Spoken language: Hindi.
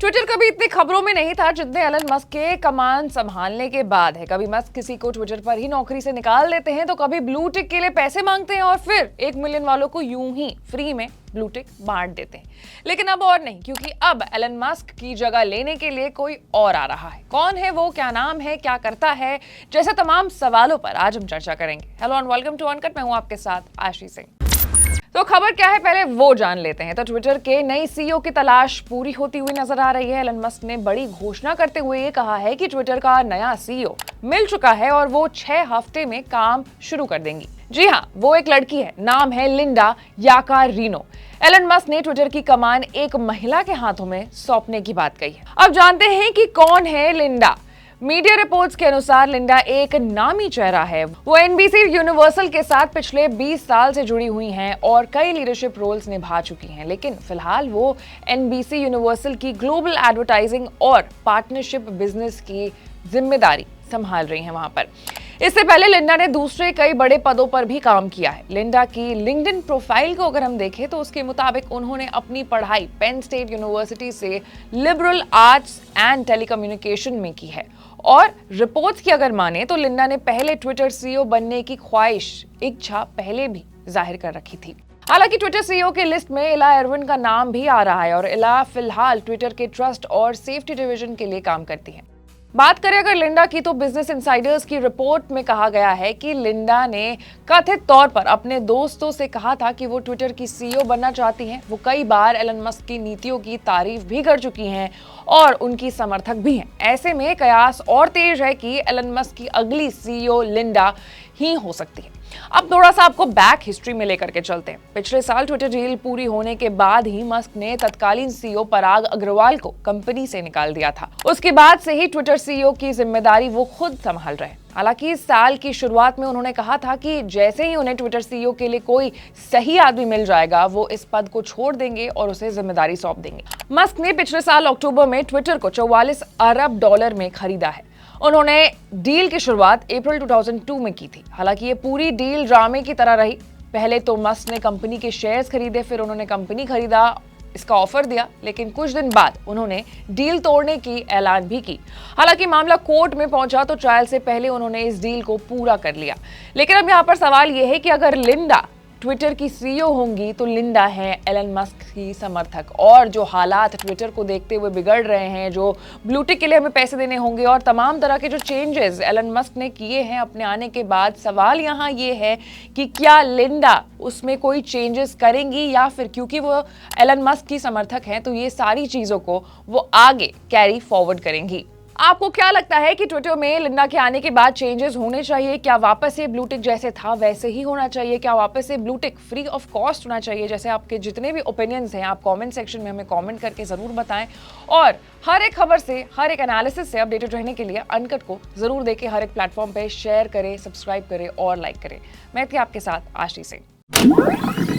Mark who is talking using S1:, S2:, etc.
S1: ट्विटर कभी इतनी खबरों में नहीं था जितने एलन मस्क के कमान संभालने के बाद है। कभी मस्क किसी को ट्विटर पर ही नौकरी से निकाल देते हैं तो कभी ब्लू टिक के लिए पैसे मांगते हैं और फिर 1 मिलियन वालों को यूं ही फ्री में ब्लू टिक बांट देते हैं। लेकिन अब और नहीं, क्योंकि अब एलन मस्क की जगह लेने के लिए कोई और आ रहा है। कौन है वो, क्या नाम है, क्या करता है, जैसे तमाम सवालों पर आज हम चर्चा करेंगे। Hello and welcome to Uncut, मैं हूं आपके साथ आशी सिंह। तो खबर क्या है पहले वो जान लेते हैं। तो ट्विटर के नई सीईओ की तलाश पूरी होती हुई नजर आ रही है। एलन मस्क ने बड़ी घोषणा करते हुए ये कहा है कि ट्विटर का नया सीईओ मिल चुका है और वो 6 हफ्ते में काम शुरू कर देंगी। जी हाँ, वो एक लड़की है, नाम है लिंडा याकारिनो। एलन मस्क ने ट्विटर की कमान एक महिला के हाथों में सौंपने की बात कही है। अब जानते हैं कि कौन है लिंडा। मीडिया रिपोर्ट्स के अनुसार लिंडा एक नामी चेहरा है। वो एनबीसी यूनिवर्सल के साथ पिछले 20 साल से जुड़ी हुई हैं और कई लीडरशिप रोल्स निभा चुकी हैं। लेकिन फिलहाल वो एनबीसी यूनिवर्सल की ग्लोबल एडवर्टाइजिंग और पार्टनरशिप बिजनेस की जिम्मेदारी संभाल रही हैं वहां पर। इससे पहले लिंडा ने दूसरे कई बड़े पदों पर भी काम किया है। लिंडा की लिंक्डइन प्रोफाइल को अगर हम देखें तो उसके मुताबिक उन्होंने अपनी पढ़ाई पेन स्टेट यूनिवर्सिटी से लिबरल आर्ट्स एंड टेलीकम्युनिकेशन में की है। और रिपोर्ट्स की अगर माने तो लिंडा ने पहले ट्विटर सीईओ बनने की इच्छा पहले भी जाहिर कर रखी थी। हालांकि ट्विटर सीईओ की लिस्ट में इला एरविन का नाम भी आ रहा है और इला फिलहाल ट्विटर के ट्रस्ट और सेफ्टी डिवीजन के लिए काम करती है। बात करें अगर लिंडा की, तो बिजनेस इनसाइडर्स की रिपोर्ट में कहा गया है कि लिंडा ने कथित तौर पर अपने दोस्तों से कहा था कि वो ट्विटर की सीईओ बनना चाहती हैं। वो कई बार एलन मस्क की नीतियों की तारीफ भी कर चुकी हैं और उनकी समर्थक भी हैं। ऐसे में कयास और तेज है कि एलन मस्क की अगली सीईओ लिंडा ही हो सकती है। अब थोड़ा सा आपको बैक हिस्ट्री में लेकर के चलते हैं। पिछले साल ट्विटर डील पूरी होने के बाद ही मस्क ने तत्कालीन सीईओ पराग अग्रवाल को कंपनी से निकाल दिया था। उसके बाद से ही ट्विटर सीईओ की जिम्मेदारी वो खुद संभाल रहे हैं। हालांकि इस साल की शुरुआत में उन्होंने कहा था कि जैसे ही उन्हें ट्विटर सीईओ के लिए कोई सही आदमी मिल जाएगा वो इस पद को छोड़ देंगे और उसे जिम्मेदारी सौंप देंगे। मस्क ने पिछले साल अक्टूबर में ट्विटर को $44 अरब में खरीदा है। उन्होंने डील की शुरुआत अप्रैल 2002 में की थी। हालांकि ये पूरी डील ड्रामे की तरह रही। पहले तो मस्क ने कंपनी के शेयर्स खरीदे, फिर उन्होंने कंपनी खरीदा, इसका ऑफर दिया, लेकिन कुछ दिन बाद उन्होंने डील तोड़ने की ऐलान भी की। हालांकि मामला कोर्ट में पहुंचा तो ट्रायल से पहले उन्होंने इस डील को पूरा कर लिया। लेकिन अब यहाँ पर सवाल यह है कि अगर लिंडा ट्विटर की सीईओ होंगी तो लिंडा है एलन मस्क की समर्थक, और जो हालात ट्विटर को देखते हुए बिगड़ रहे हैं, जो ब्लू टिक के लिए हमें पैसे देने होंगे और तमाम तरह के जो चेंजेस एलन मस्क ने किए हैं अपने आने के बाद, सवाल यहाँ ये है कि क्या लिंडा उसमें कोई चेंजेस करेंगी या फिर क्योंकि वो एलन मस्क की समर्थक हैं तो ये सारी चीज़ों को वो आगे कैरी फॉरवर्ड करेंगी। आपको क्या लगता है कि ट्विटर में लिंडा के आने के बाद चेंजेस होने चाहिए? क्या वापस से ब्लू टिक जैसे था वैसे ही होना चाहिए? क्या वापस से blue tick free of cost होना चाहिए? जैसे आपके जितने भी ओपिनियंस हैं आप कमेंट सेक्शन में हमें कमेंट करके जरूर बताएं और हर एक खबर से, हर एक एनालिसिस से अपडेटेड रहने के लिए अनकट को जरूर देखें। हर एक प्लेटफॉर्म पे शेयर करें, सब्सक्राइब करें और लाइक करें। मैं थी आपके साथ आशी सिंह।